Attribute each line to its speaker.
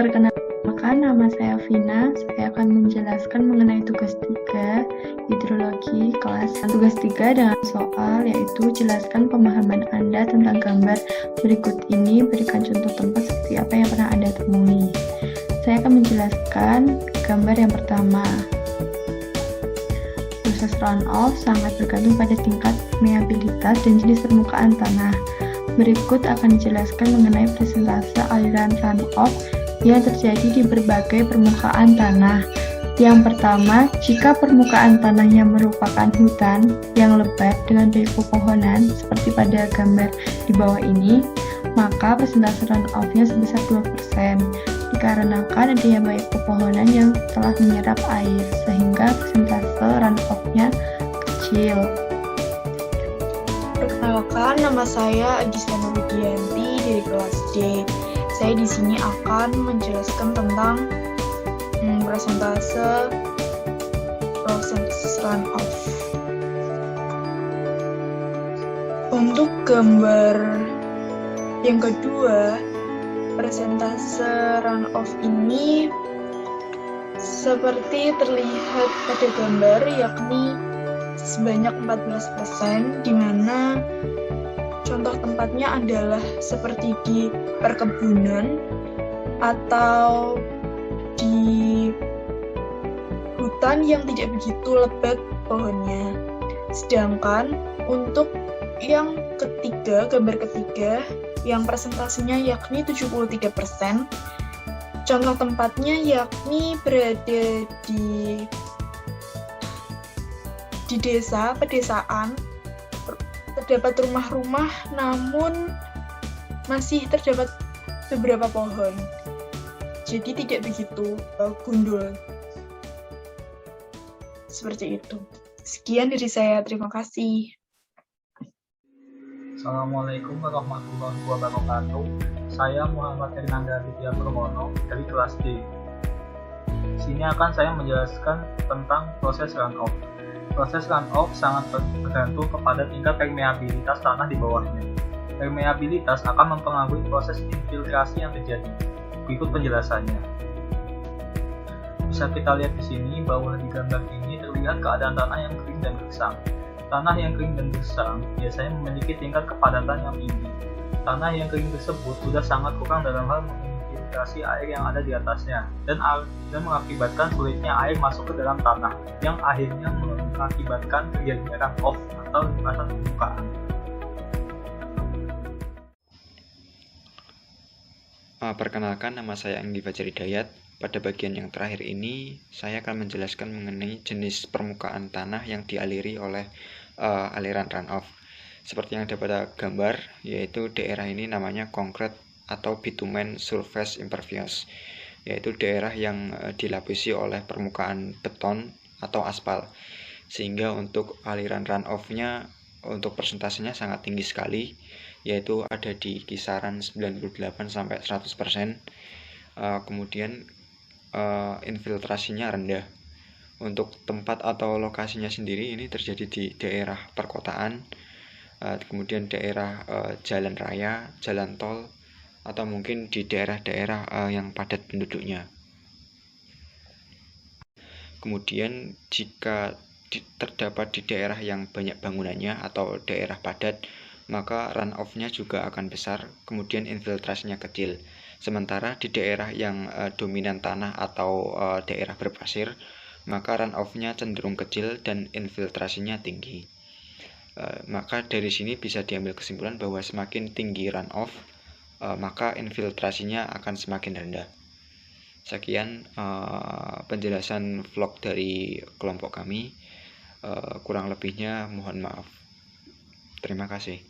Speaker 1: Perkenalkan, nama saya Vina. Saya akan menjelaskan mengenai tugas 3 hidrologi kelas. Tugas 3 dengan soal yaitu jelaskan pemahaman Anda tentang gambar berikut ini. Berikan contoh tempat seperti apa yang pernah Anda temui. Saya akan menjelaskan gambar yang pertama. Proses runoff sangat bergantung pada tingkat permeabilitas dan jenis permukaan tanah. Berikut akan dijelaskan mengenai persentase aliran runoff yang terjadi di berbagai permukaan tanah. Yang pertama, jika permukaan tanahnya merupakan hutan yang lebat dengan banyak pepohonan seperti pada gambar di bawah ini, maka persentase runoff-nya sebesar 2%, dikarenakan adanya banyak pepohonan yang telah menyerap air, sehingga persentase runoff-nya kecil.
Speaker 2: Perkenalkan, nama saya Agisana Widianti dari kelas D. Saya di sini akan menjelaskan tentang persentase runoff. Untuk gambar yang kedua, persentase runoff ini seperti terlihat pada gambar, yakni sebanyak 14%, di mana contoh tempatnya adalah seperti di perkebunan atau di hutan yang tidak begitu lebat pohonnya. Sedangkan untuk yang ketiga, gambar ketiga, yang persentasenya yakni 73%, contoh tempatnya yakni berada di desa, pedesaan, terdapat rumah-rumah namun masih terdapat beberapa pohon, jadi tidak begitu gundul. Seperti itu. Sekian dari saya, terima kasih.
Speaker 3: Assalamualaikum warahmatullahi wabarakatuh. Saya Muhammad Hernanda Aditya Purwono dari kelas D. Di sini akan saya menjelaskan tentang proses runoff. Proses runoff sangat bergantung kepada tingkat permeabilitas tanah di bawahnya. Permeabilitas akan mempengaruhi proses infiltrasi yang terjadi. Berikut penjelasannya. Bisa kita lihat di sini bahwa di gambar ini terlihat keadaan tanah yang kering dan gersang. Tanah yang kering dan gersang biasanya memiliki tingkat kepadatan yang tinggi. Tanah yang kering tersebut sudah sangat kurang dalam hal menginfiltrasi air yang ada di atasnya dan mengakibatkan sulitnya air masuk ke dalam tanah, yang akhirnya mengakibatkan terjadinya runoff atau limpasan permukaan.
Speaker 4: Perkenalkan, nama saya Anggi Fajar Hidayat. Pada bagian yang terakhir ini, saya akan menjelaskan mengenai jenis permukaan tanah yang dialiri oleh aliran runoff. Seperti yang ada pada gambar, yaitu daerah ini namanya concrete atau bitumen surface impervious, yaitu daerah yang dilapisi oleh permukaan beton atau aspal, sehingga untuk aliran runoff-nya untuk persentasenya sangat tinggi sekali, yaitu ada di kisaran 98-100%. Kemudian infiltrasinya rendah. Untuk tempat atau lokasinya sendiri ini terjadi di daerah perkotaan, kemudian daerah jalan raya, jalan tol, atau mungkin di daerah-daerah yang padat penduduknya. Kemudian jika terdapat di daerah yang banyak bangunannya atau daerah padat, maka runoff-nya juga akan besar, kemudian infiltrasinya kecil. Sementara di daerah yang dominan tanah atau daerah berpasir, maka runoff-nya cenderung kecil dan infiltrasinya tinggi. Maka dari sini bisa diambil kesimpulan bahwa semakin tinggi runoff, maka infiltrasinya akan semakin rendah. Sekian penjelasan vlog dari kelompok kami. Kurang lebihnya mohon maaf. Terima kasih.